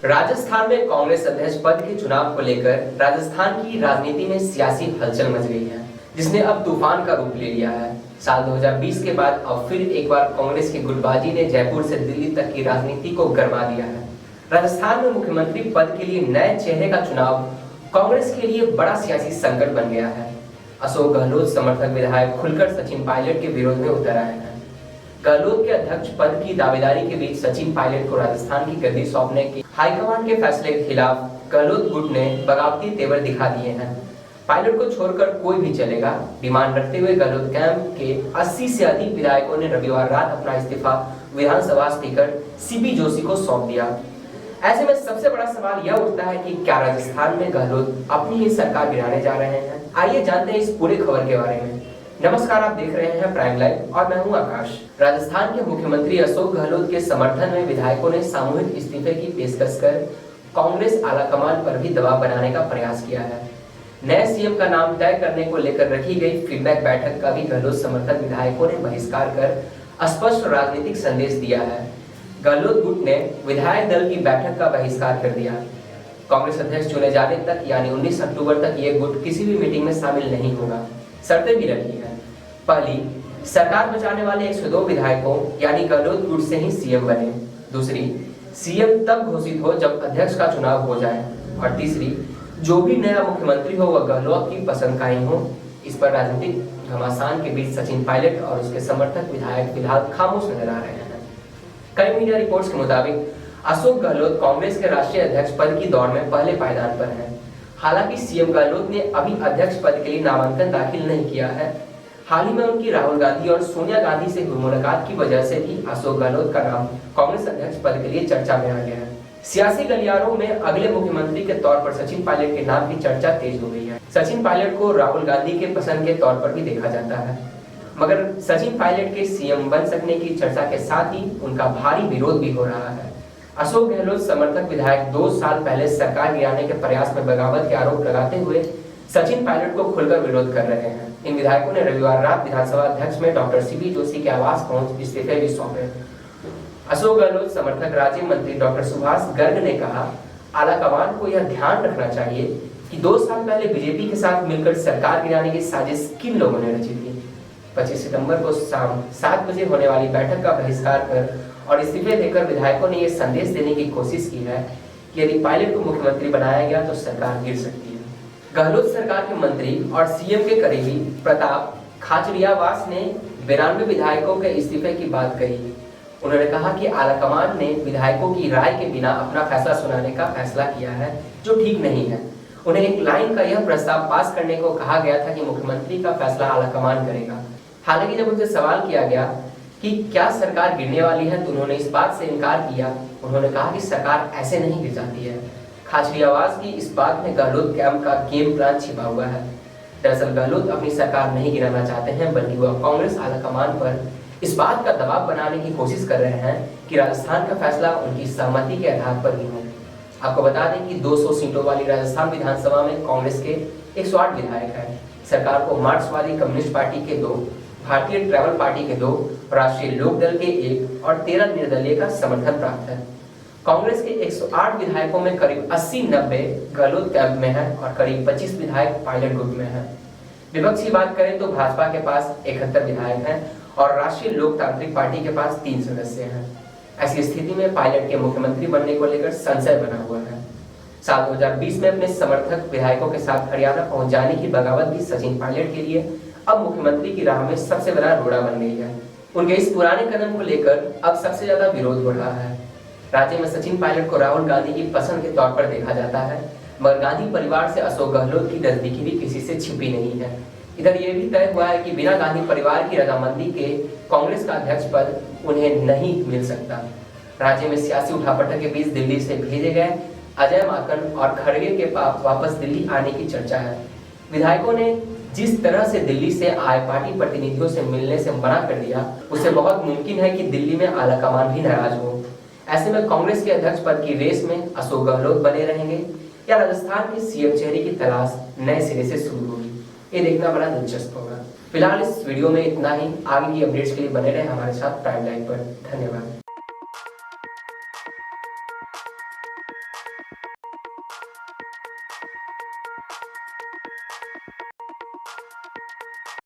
राजस्थान में कांग्रेस अध्यक्ष पद के चुनाव को लेकर राजस्थान की राजनीति में सियासी हलचल मच गई है, जिसने अब तूफान का रूप ले लिया है। साल 2020 के बाद अब फिर एक बार कांग्रेस की गुटबाजी ने जयपुर से दिल्ली तक की राजनीति को गरमा दिया है। राजस्थान में मुख्यमंत्री पद के लिए नए चेहरे का चुनाव कांग्रेस के लिए बड़ा सियासी संकट बन गया है। अशोक गहलोत समर्थक विधायक खुलकर सचिन पायलट के विरोध में उतर आए हैं। गहलोत के अध्यक्ष पद की दावेदारी के बीच सचिन पायलट को राजस्थान की गद्दी सौंपने के हाईकमान के फैसले के खिलाफ गहलोत गुट ने बगावती तेवर दिखा दिए हैं। पायलट को छोड़कर कोई भी चलेगा डिमांड रखते हुए गहलोत कैंप के 80 से अधिक विधायकों ने रविवार रात अपना इस्तीफा विधानसभा स्पीकर सीपी जोशी को सौंप दिया। ऐसे में सबसे बड़ा सवाल यह उठता है कि क्या राजस्थान में गहलोत अपनी ही सरकार गिराने जा रहे हैं? आइए जानते हैं इस पूरे खबर के बारे में। नमस्कार, आप देख रहे हैं प्राइम लाइव और मैं हूं आकाश। राजस्थान के मुख्यमंत्री अशोक गहलोत के समर्थन में विधायकों ने सामूहिक इस्तीफे की पेशकश कर कांग्रेस आलाकमान पर भी दबाव बनाने का प्रयास किया है। नए सीएम का नाम तय करने को लेकर रखी गई फीडबैक बैठक का भी गहलोत समर्थक विधायकों ने बहिष्कार कर स्पष्ट राजनीतिक संदेश दिया है। गहलोत गुट ने विधायक दल की बैठक का बहिष्कार कर दिया। कांग्रेस अध्यक्ष चुने जाने तक यानी 19 अक्टूबर तक ये गुट किसी भी मीटिंग में शामिल नहीं होगा। शर्तें भी रखी है। पहली, सरकार बचाने वाले 102 विधायकों यानी गहलोत गुट से ही सीएम बने। दूसरी, सीएम तब घोषित हो जब अध्यक्ष का चुनाव हो जाए। और तीसरी, जो भी नया मुख्यमंत्री हो वह गहलोत की पसंद का ही हो। इस पर राजनीतिक घमासान के बीच सचिन पायलट और उसके समर्थक विधायक फिलहाल खामोश नजर आ रहे हैं। कई मीडिया रिपोर्ट्स के मुताबिक अशोक गहलोत कांग्रेस के राष्ट्रीय अध्यक्ष पद की दौड़ में पहले पायदान पर हैं। हालांकि सीएम गहलोत ने अभी अध्यक्ष पद के लिए नामांकन दाखिल नहीं किया है। हाल ही में उनकी राहुल गांधी और सोनिया गांधी से हुई मुलाकात की वजह से भी अशोक गहलोत का नाम कांग्रेस अध्यक्ष पद के लिए चर्चा में आ गया है। सियासी गलियारों में अगले मुख्यमंत्री के तौर पर सचिन पायलट के नाम की चर्चा तेज हो गई है। सचिन पायलट को राहुल गांधी के पसंद के तौर पर भी देखा जाता है, मगर सचिन पायलट के सीएम बन सकने की चर्चा के साथ ही उनका भारी विरोध भी हो रहा है। अशोक गहलोत समर्थक विधायक 2 साल पहले सरकार गिराने के प्रयास में बगावत के आरोप लगाते हुए सचिन पायलट को खुलकर विरोध कर रहे हैं। इन विधायकों ने रविवार रात विधानसभा अध्यक्ष में डॉक्टर सीपी जोशी के आवास पहुंच इस्तीफे भी सौंपे। अशोक गहलोत समर्थक राज्य मंत्री डॉक्टर सुभाष गर्ग ने कहा, आलाकमान को यह ध्यान रखना चाहिए कि 2 साल पहले बीजेपी के साथ मिलकर सरकार गिराने की साजिश किन लोगों ने रची थी। 25 सितंबर को शाम 7 बजे होने वाली बैठक का बहिष्कार कर और इस्तीफे देकर विधायकों ने यह संदेश देने की कोशिश की है कि यदि पायलट को मुख्यमंत्री बनाया गया तो सरकार गिर सकती है। गहलोत सरकार के मंत्री और सीएम के करीबी प्रताप खाचरियावास ने 92 विधायकों के इस्तीफे की बात कही। उन्होंने कहा कि आलाकमान ने विधायकों की राय के बिना अपना फैसला सुनाने का फैसला किया है, जो ठीक नहीं है। उन्हें एक लाइन का यह प्रस्ताव पास करने को कहा गया था कि मुख्यमंत्री का फैसला आलाकमान करेगा। हालांकि जब उनसे सवाल किया गया कि क्या सरकार गिरने वाली है तो उन्होंने इस बात से इनकार किया। उन्होंने कहा कि सरकार ऐसे नहीं गिर जाती है। खाचरियावास की इस बात में गहलोत कैंप का गेम प्लान छिपा हुआ है। दरअसल गहलोत अपनी सरकार नहीं गिराना चाहते हैं, बल्कि वह कांग्रेस आलाकमान पर इस बात का दबाव बनाने की कोशिश कर रहे हैं कि राजस्थान का फैसला उनकी सहमति के आधार पर ही हो। आपको बता दें कि 200 सीटों वाली राजस्थान विधानसभा में कांग्रेस के 108 विधायक हैं। सरकार को मार्क्सवादी कम्युनिस्ट पार्टी के 2, भारतीय ट्रैवल पार्टी के 2, राष्ट्रीय लोकदल के 1 और 13 निर्दलीय का समर्थन प्राप्त है। कांग्रेस के 108 विधायकों में करीब 80-90 गहलोत कैंप में है और करीब 25 विधायक पायलट गुट में है। विपक्ष की बात करें तो भाजपा के पास 71 विधायक हैं और राष्ट्रीय लोकतांत्रिक पार्टी के पास 3 सदस्य हैं। ऐसी स्थिति में पायलट के मुख्यमंत्री बनने को लेकर संशय बना हुआ है। साल 2020 में अपने समर्थक विधायकों के साथ हरियाणा पहुंच जाने की बगावत भी सचिन पायलट के लिए अब मुख्यमंत्री की राह में सबसे बड़ा रोड़ा बन गई है। उनके इस पुराने कदम को लेकर अब सबसे ज्यादा विरोध हो रहा है। राज्य में सचिन पायलट को राहुल गांधी की पसंद के तौर पर देखा जाता है, मगर गांधी परिवार से अशोक गहलोत की नजदीकी भी किसी से छिपी नहीं है। इधर यह भी तय हुआ है कि बिना गांधी परिवार की रजामंदी के कांग्रेस का अध्यक्ष पद उन्हें नहीं मिल सकता। राज्य में सियासी उठापटक के बीच दिल्ली से भेजे गए अजय माकन और खड़गे के वापस दिल्ली आने की चर्चा है। विधायकों ने जिस तरह से दिल्ली से आए पार्टी प्रतिनिधियों से मिलने से मना कर दिया, उससे बहुत मुमकिन है कि दिल्ली में आलाकमान भी नाराज हो। ऐसे में कांग्रेस के अध्यक्ष पद की रेस में अशोक गहलोत बने रहेंगे या राजस्थान के सीएम चेहरे की तलाश नए सिरे से शुरू होगी, ये देखना बड़ा दिलचस्प होगा। फिलहाल इस वीडियो में इतना ही। आगे की अपडेट्स के लिए बने रहे हमारे साथ प्राइम लाइव पर। धन्यवाद।